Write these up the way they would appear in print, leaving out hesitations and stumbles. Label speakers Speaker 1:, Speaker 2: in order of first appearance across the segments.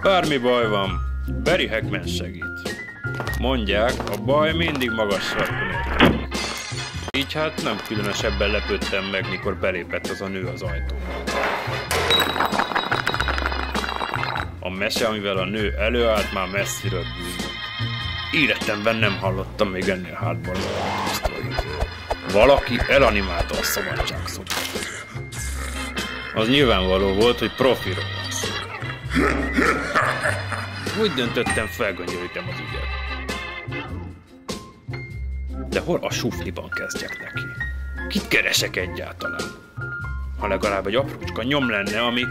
Speaker 1: Bármi baj van, Barry Hackman segít. Mondják, a baj mindig magas sarkon érkezik. Így hát nem különösebben lepődtem meg, mikor belépett az a nő az ajtóba. A mese, amivel a nő előállt, már messziről bűzött. Életemben nem hallottam még ennél hátborzongató sztorit. Valaki elanimálta a szabadságszobát. Az nyilvánvaló volt, hogy profiról van szó. Úgy döntöttem, felgöngyölítem az ügyet. De hol a sufliban kezdjek neki? Kit keresek egyáltalán? Ha legalább egy aprócska nyom lenne, ami...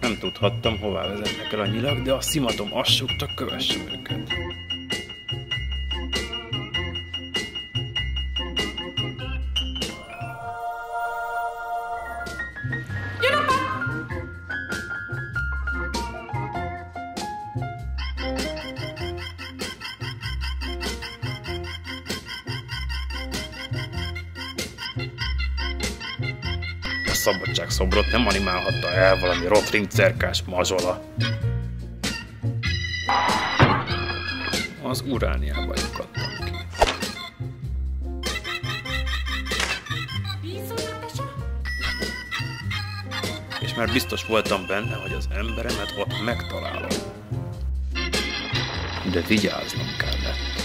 Speaker 1: Nem tudhattam, hová vezetnek el a nyilak, de a szimatom azt súgtak, kövessem őket. A szabadságszobrot nem animálhatta el valami rotring cerkás mazsola. Az Urániába lyukadtam ki. És már biztos voltam benne, hogy az emberemet ott megtalálom. De vigyáznom kellett.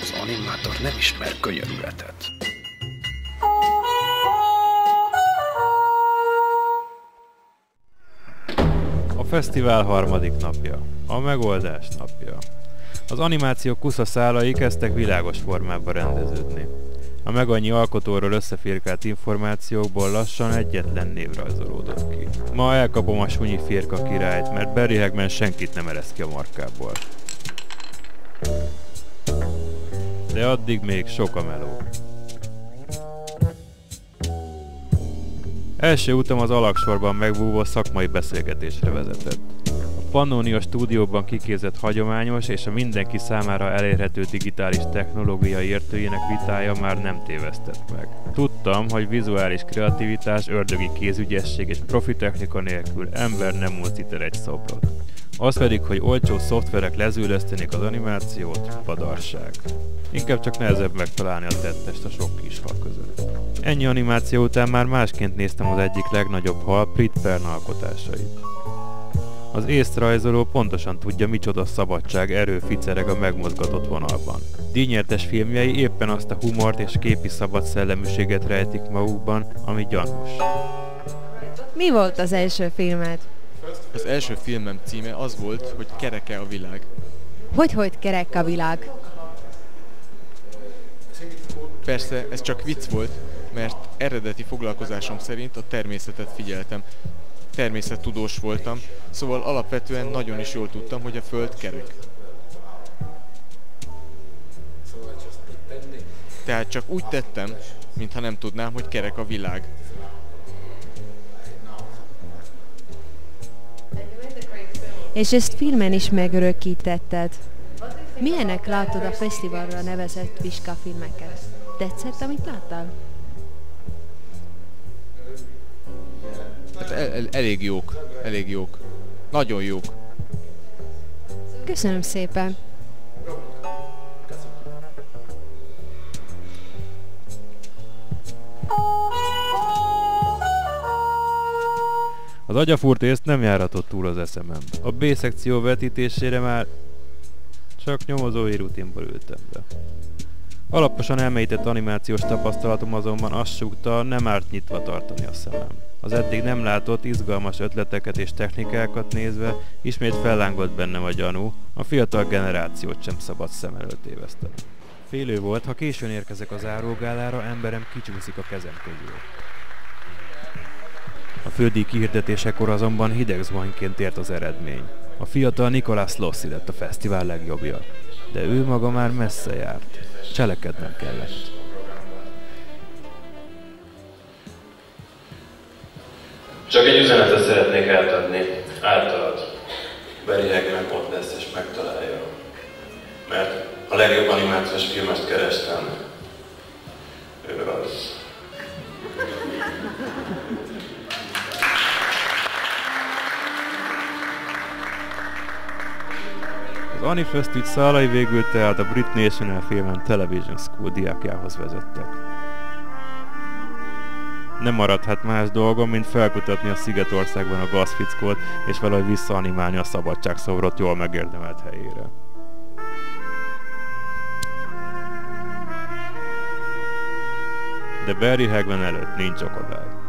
Speaker 1: Az animátor nem ismer könyörületet.
Speaker 2: A fesztivál harmadik napja. A megoldás napja. Az animáció kuszaszálai kezdtek világos formába rendeződni. A megannyi alkotóról összefirkált információkból lassan egyetlen név rajzolódott ki. Ma elkapom a sunyi firka királyt, mert Barry Hackman senkit nem eresz ki a markából. De addig még sok a meló. Első utam az alagsorban megbúvó szakmai beszélgetésre vezetett. A Pannonia stúdióban kiképzett hagyományos és a mindenki számára elérhető digitális technológia értőjének vitája már nem tévesztett meg. Tudtam, hogy vizuális kreativitás, ördögi kézügyesség és profi technika nélkül ember nem mozdít el egy szobrot. Az pedig, hogy olcsó szoftverek lezűlöztenék az animációt, padarság. Inkább csak nehezebb megtalálni a tettest a sok kis hal között. Ennyi animáció után már másként néztem az egyik legnagyobb hal, Prit Pern alkotásait. Az észrajzoló pontosan tudja, micsoda szabadság, erő ficereg a megmozgatott vonalban. Díjnyertes filmjei éppen azt a humort és képi szabad szelleműséget rejtik magukban, ami gyanús.
Speaker 3: Mi volt az első filmed?
Speaker 4: Az első filmem címe az volt, hogy Kereke a világ.
Speaker 3: Hogy kerek a világ?
Speaker 4: Persze, ez csak vicc volt, mert eredeti foglalkozásom szerint a természetet figyeltem. Természettudós voltam, szóval alapvetően nagyon is jól tudtam, hogy a Föld kerek. Tehát csak úgy tettem, mintha nem tudnám, hogy kerek a világ.
Speaker 3: És ezt filmen is megörökítetted. Milyenek látod a fesztiválra nevezett vizsgafilmeket? Tetszett, amit láttál?
Speaker 4: Hát elég jók. Nagyon jók.
Speaker 3: Köszönöm szépen.
Speaker 2: Az agyafúrt észt nem járatott túl az eszemem. A B-szekció vetítésére már csak nyomozói rutinból ültem be. Alaposan elmélyített animációs tapasztalatom azonban azt súgta, nem árt nyitva tartani a szemem. Az eddig nem látott, izgalmas ötleteket és technikákat nézve ismét fellángolt bennem a gyanú, a fiatal generációt sem szabad szem előtt téveszteni. Félő volt, ha későn érkezek az zárógálára, emberem kicsúszik a kezem közül. A fődíj kihirdetésekor azonban hideg zuhanyként ért az eredmény. A fiatal Nicholas Lossi lett a fesztivál legjobbja. De ő maga már messze járt. Cselekednem kellett.
Speaker 1: Csak egy üzenetet szeretnék átadni. Általad. Barry Hackman ott lesz és megtalálja. Mert a legjobb animációs filmest kerestem. Ő
Speaker 2: Az Anifest ügy szálai végül tehát a Brit National Film and Television School diákjához vezettek. Nem maradhat más dolgom, mint felkutatni a Szigetországban a gazfickót, és valahogy visszaanimálni a szabadságszobrot jól megérdemelt helyére. De Barry Hagman előtt nincs akadály.